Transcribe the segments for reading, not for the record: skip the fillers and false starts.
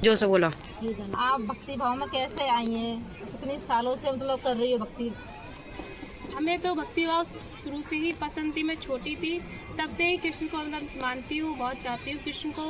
जो से बोला। आप भक्ति भाव में कैसे आई हैं? कितने सालों से मतलब कर रही हो भक्ति? हमें तो भक्ति भाव शुरू से ही पसंद थी। मैं छोटी थी तब से ही कृष्ण को मतलब मानती हूँ, बहुत चाहती हूँ कृष्ण को।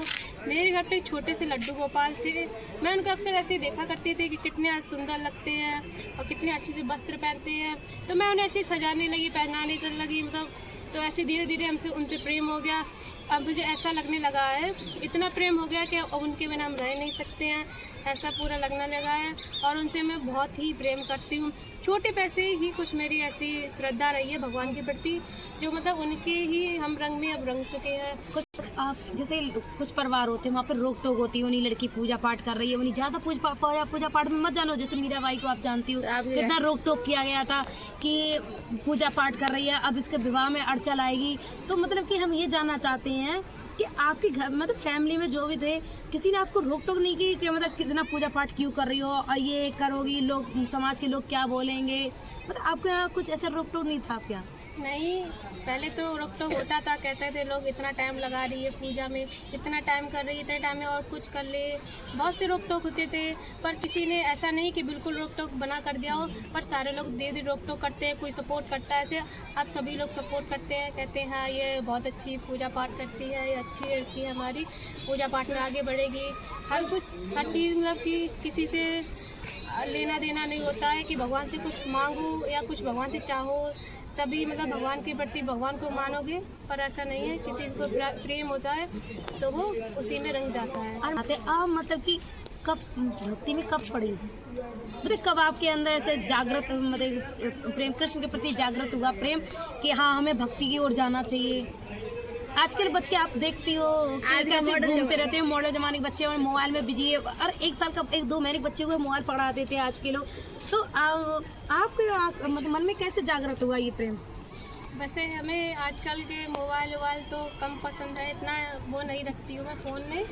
मेरे घर पे छोटे से लड्डू गोपाल थे, मैं उनको अक्सर ऐसे ही देखा करती थी कि कितने सुंदर लगते हैं और कितने अच्छे से वस्त्र पहनते हैं, तो मैं उन्हें ऐसे सजाने लगी, पहनाने लगी, मतलब तो ऐसे धीरे धीरे हमसे उनसे प्रेम हो गया। अब मुझे ऐसा लगने लगा है, इतना प्रेम हो गया कि अब उनके बिना हम रह नहीं सकते हैं, ऐसा पूरा लगने लगा है। और उनसे मैं बहुत ही प्रेम करती हूँ। छोटे पैसे ही कुछ मेरी ऐसी श्रद्धा रही है भगवान के प्रति, जो मतलब उनके ही हम रंग में अब रंग चुके हैं। कुछ आप जैसे कुछ परिवार होते हैं वहाँ पर रोक टोक होती है, उन्हीं लड़की पूजा पाठ कर रही है, उन्हीं ज़्यादा पूजा पाठ में मत जानो। जैसे मीराबाई को आप जानती हो, कितना रोक टोक किया गया था कि पूजा पाठ कर रही है, अब इसके विवाह में अड़चन आएगी। तो मतलब कि हम ये जानना चाहते हैं कि आपके घर मतलब फैमिली में जो भी थे, किसी ने आपको रोक टोक नहीं की कि मतलब कितना पूजा पाठ क्यों कर रही हो और ये करोगी, लोग समाज के लोग क्या बोलेंगे, मतलब आपके यहाँ कुछ ऐसा रोक टोक नहीं था आपके यहाँ? नहीं, पहले तो रोक टोक होता था, कहते थे लोग इतना टाइम लगा रही है पूजा में, इतना टाइम कर रही है, इतने टाइम में और कुछ कर ले, बहुत से रोक टोक होते थे। पर किसी ने ऐसा नहीं कि बिल्कुल रोक टोक बना कर दिया हो, पर सारे लोग धीरे धीरे रोक टोक करते हैं, कोई सपोर्ट करता है। ऐसे अब सभी लोग सपोर्ट करते हैं, कहते हैं हाँ ये बहुत अच्छी पूजा पाठ करती है, ये अच्छी लड़की है हमारी, पूजा पाठ में आगे बढ़ेगी। हर चीज़ मतलब कि किसी से लेना देना नहीं होता है कि भगवान से कुछ मांगो या कुछ भगवान से चाहो तभी मतलब भगवान के प्रति भगवान को मानोगे, पर ऐसा नहीं है। किसी को प्रेम होता है तो वो उसी में रंग जाता है। आप मतलब कि कब भक्ति में कब पड़ी, मतलब कब आपके अंदर ऐसे जागृत मतलब प्रेम कृष्ण के प्रति जागृत हुआ प्रेम कि हाँ हमें भक्ति की ओर जाना चाहिए? आजकल बच्चे आप देखती हो कैसे घूमते रहते हैं, मॉडर्न जमाने के बच्चे और मोबाइल में बिजी है, और 1 साल का 1-2 महीने के बच्चे को मोबाइल पकड़ा देते हैं आज के लोग। तो आपके मतलब मन में कैसे जागृत हुआ ये प्रेम? वैसे हमें आजकल के मोबाइल तो कम पसंद है, इतना वो नहीं रखती हूँ मैं फ़ोन में,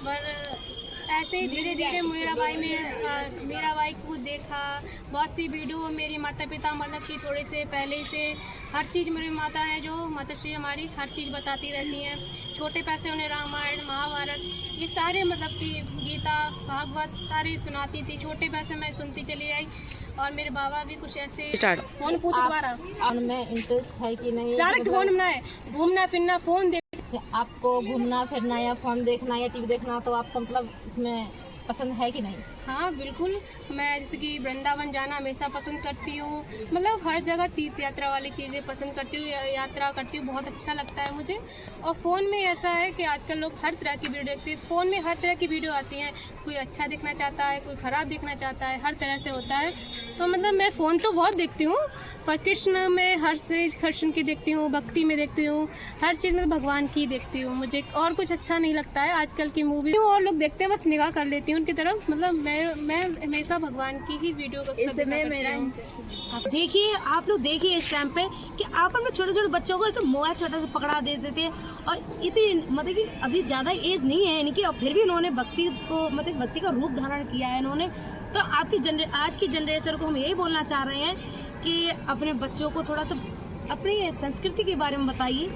पर ऐसे ही धीरे धीरे मीराबाई को देखा, बहुत सी वीडियो मेरी माता पिता मतलब कि थोड़े से पहले से हर चीज़ मेरी माता है जो माताश्री हमारी हर चीज़ बताती रहती हैं। छोटे पैसे उन्हें रामायण महाभारत ये सारे मतलब कि गीता भागवत सारी सुनाती थी, छोटे पैसे मैं सुनती चली आई। और मेरे बाबा भी कुछ ऐसे फोन पूछ दोबारा उनमें इंटरेस्ट है कि नहीं? फोन बनाए, घूमना फिरना, फोन देख, आपको घूमना फिरना या फोन देखना या टीवी देखना तो आपको मतलब इसमें पसंद है कि नहीं? हाँ बिल्कुल, मैं जैसे कि वृंदावन जाना हमेशा पसंद करती हूँ, मतलब हर जगह तीर्थ यात्रा वाली चीज़ें पसंद करती हूँ, यात्रा करती हूँ, बहुत अच्छा लगता है मुझे। और फ़ोन में ऐसा है कि आजकल लोग हर तरह की वीडियो देखते हैं, फ़ोन में हर तरह की वीडियो आती हैं, कोई अच्छा देखना चाहता है, कोई ख़राब देखना चाहता है, हर तरह से होता है। तो मतलब मैं फ़ोन तो बहुत देखती हूँ, पर कृष्ण में हर चीज़ कृष्ण की देखती हूँ, भक्ति में देखती हूँ, हर चीज़ में भगवान की देखती हूँ। मुझे और कुछ अच्छा नहीं लगता है आजकल की मूवी और लोग देखते हैं, बस निगाह कर लेती हूँ उनकी तरफ। मतलब मैं हमेशा भगवान की ही वीडियो का देखिए आप लोग देखिए इस टाइम पे कि आप अपने छोटे छोटे बच्चों को ऐसे मोबाइल छोटा सा पकड़ा दे देते हैं, और इतनी मतलब कि अभी ज़्यादा एज नहीं है इनकी, और फिर भी इन्होंने भक्ति को मतलब भक्ति का रूप धारण किया है इन्होंने। तो आपकी आज की जनरेशन को हम यही बोलना चाह रहे हैं कि अपने बच्चों को थोड़ा सा अपनी संस्कृति के बारे में बताइए।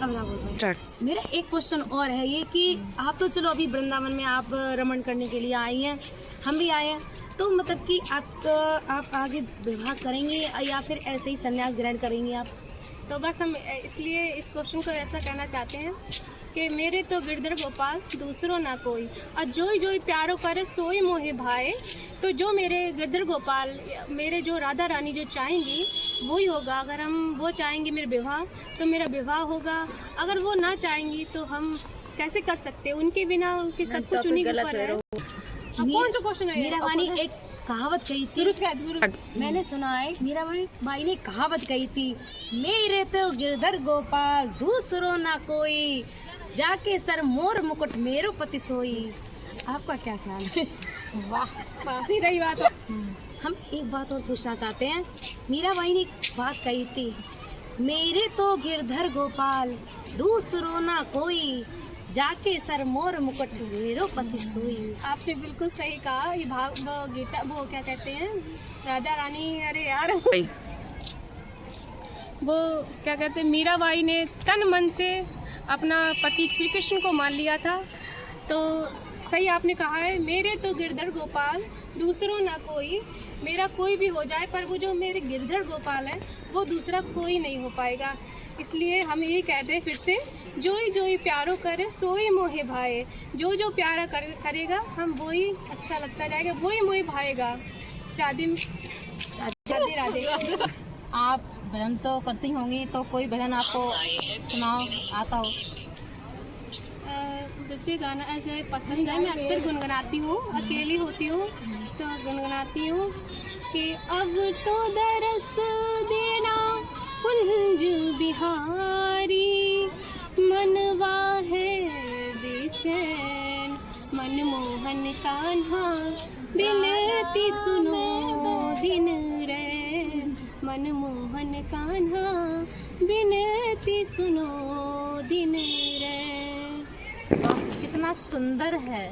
अब ना बोलते मेरा एक क्वेश्चन और है ये कि आप तो चलो अभी वृंदावन में आप रमण करने के लिए आई हैं, हम भी आए हैं, तो मतलब कि आप आगे विवाह करेंगे या फिर ऐसे ही संन्यास ग्रहण करेंगी आप? तो बस हम इसलिए इस क्वेश्चन को ऐसा कहना चाहते हैं कि मेरे तो गिरधर गोपाल दूसरों ना कोई, और जोई जोई प्यारो करे सोई मोहे भाए। तो जो मेरे गिरधर गोपाल मेरे जो राधा रानी जो चाहेंगी वही होगा। अगर हम वो चाहेंगे मेरे विवाह तो मेरा विवाह होगा, अगर वो ना चाहेंगी तो हम कैसे कर सकते हैं, उनके बिना उनके सब कुछ उन्हीं के ऊपर है। कौन सा क्वेश्चन है? मीराबाई एक कहावत कही थी, मैंने सुना है मीराबाई ने कहावत कही थी, मेरे तो गिरधर गोपाल दूसरों ना कोई, जाके सर मोर मुकुट मेरो पति सोई। आपका क्या ख्याल है? वाह, काफी रही बात है। हम एक बात और पूछना चाहते हैं, मीराबाई ने एक बात कही थी, मेरे तो गिरधर गोपाल दूसरों ना कोई, जाके सर मोर मुकुट मेरो पति सोई। आपने बिल्कुल सही कहा। ये वो गीता वो क्या कहते हैं, राधा रानी, अरे यार वो क्या कहते हैं, मीराबाई ने तन मन से अपना पति श्री कृष्ण को मान लिया था। तो सही आपने कहा है, मेरे तो गिरधर गोपाल दूसरों ना कोई, मेरा कोई भी हो जाए पर वो जो मेरे गिरधर गोपाल है वो दूसरा कोई नहीं हो पाएगा। इसलिए हम यही कहते हैं फिर से, जोई जोई प्यारो करे सोई मोहे भाए, जो जो प्यारा करेगा हम वो ही अच्छा लगता जाएगा, वो ही मोहे भाएगा। राधे राधे राधे। आप भजन तो करती होंगी, तो कोई भजन आपको सुनाओ आता हो। मुझे गाना ऐसे पसंद है, मैं अक्सर गुनगुनाती हूँ, अकेली होती हूँ तो गुनगुनाती हूँ कि अब तो दरस देना कुंज बिहारी, मनवा है बेचैन मनमोहन कान्हा, बिनती सुनो दिन रैन मनमोहन कान्हा, बिनती सुनो दिन रैन। कितना सुंदर है।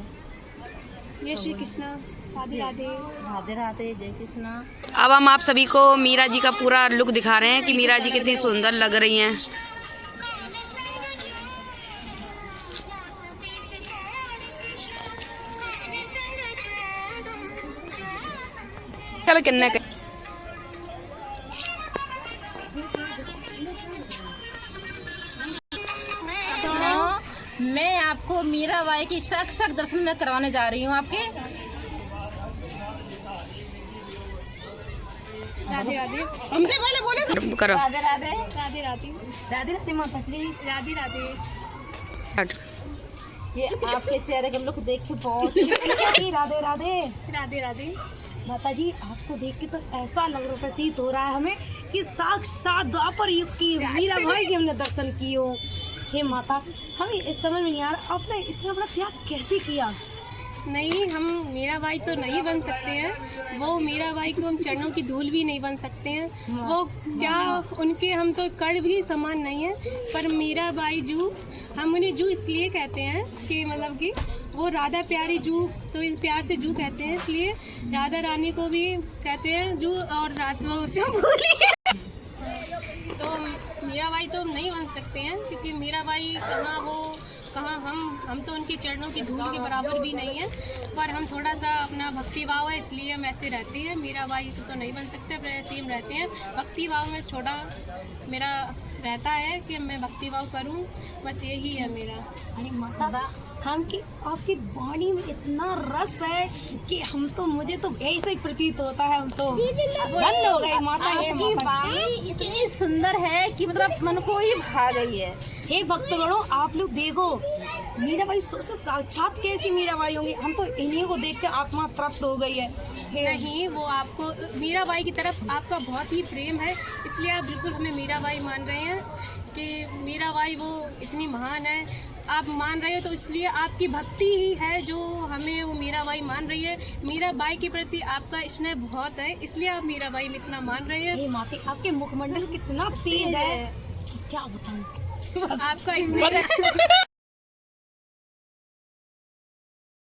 जय श्री कृष्णा। राधे राधे। राधे राधे, जय कृष्णा। अब हम आप सभी को मीरा जी का पूरा लुक दिखा रहे हैं कि मीरा जी कितनी सुंदर लग रही हैं। चल किन्ने मैं आपको मीराबाई की साक्षात दर्शन में करवाने जा रही हूँ आपके। राधे राधे। हमसे पहले बोले करो। राधे राधे। राधे राधे। राधे राधे माता श्री। राधे राधे। ये आपके चेहरे का लुक देख के बहुत राधे राधे। राधे राधे। माता जी आपको देख के तो ऐसा लग रहा प्रतीत हो रहा है हमें कि साक्षात द्वापर युग की मीरा भाई के हमने दर्शन किए हो। हे माता, हमें इस समझ में नहीं आ रहा आपने इतना बड़ा त्याग कैसे किया। नहीं, हम मीराबाई तो नहीं बन सकते हैं, वो मीराबाई को हम चरणों की धूल भी नहीं बन सकते हैं। वो क्या उनके हम तो कर्ण भी समान नहीं है, पर मीराबाई जू, हम उन्हें जू इसलिए कहते हैं कि मतलब कि वो राधा प्यारी जू, तो प्यार से जू कहते हैं, इसलिए राधा रानी को भी कहते हैं जू। और रात में उसे बोली तो मीराबाई तो हम नहीं बन सकते हैं, क्योंकि मीराबाई कहाँ हम तो उनके चरणों की धूल के बराबर भी नहीं है, पर हम थोड़ा सा अपना भक्ति भाव है इसलिए हम ऐसे रहते हैं। मीराबाई तो नहीं बन सकते, पर ऐसे हम रहते हैं। भक्ति भाव में थोड़ा मेरा रहता है कि मैं भक्ति भाव करूं, बस यही है मेरा। अरे माता, हम की आपकी वाणी में इतना रस है कि हम तो मुझे तो ऐसे ही प्रतीत होता है, हम तो धन्य हो गए माता। आपकी वाणी इतनी सुंदर है कि मतलब मन को ही भा गई है। हे भक्तगणों, आप लोग देखो मीराबाई, सोचो साक्षात कैसी मीराबाई होंगी। हम तो इन्हीं को देख के आत्मा तृप्त हो गई है। नहीं, वो आपको मीराबाई की तरफ आपका बहुत ही प्रेम है, इसलिए आप बिल्कुल हमें मीराबाई मान रहे हैं कि मीराबाई वो इतनी महान है। आप मान रहे हो तो इसलिए आपकी भक्ति ही है जो हमें वो मीराबाई मान रही है। मीराबाई के प्रति आपका स्नेह बहुत है, इसलिए आप मीराबाई में इतना मान रहे हैं। हे माते, आपके मुखमंडल कितना तेज है, क्या बताऊं। आपका स्नेह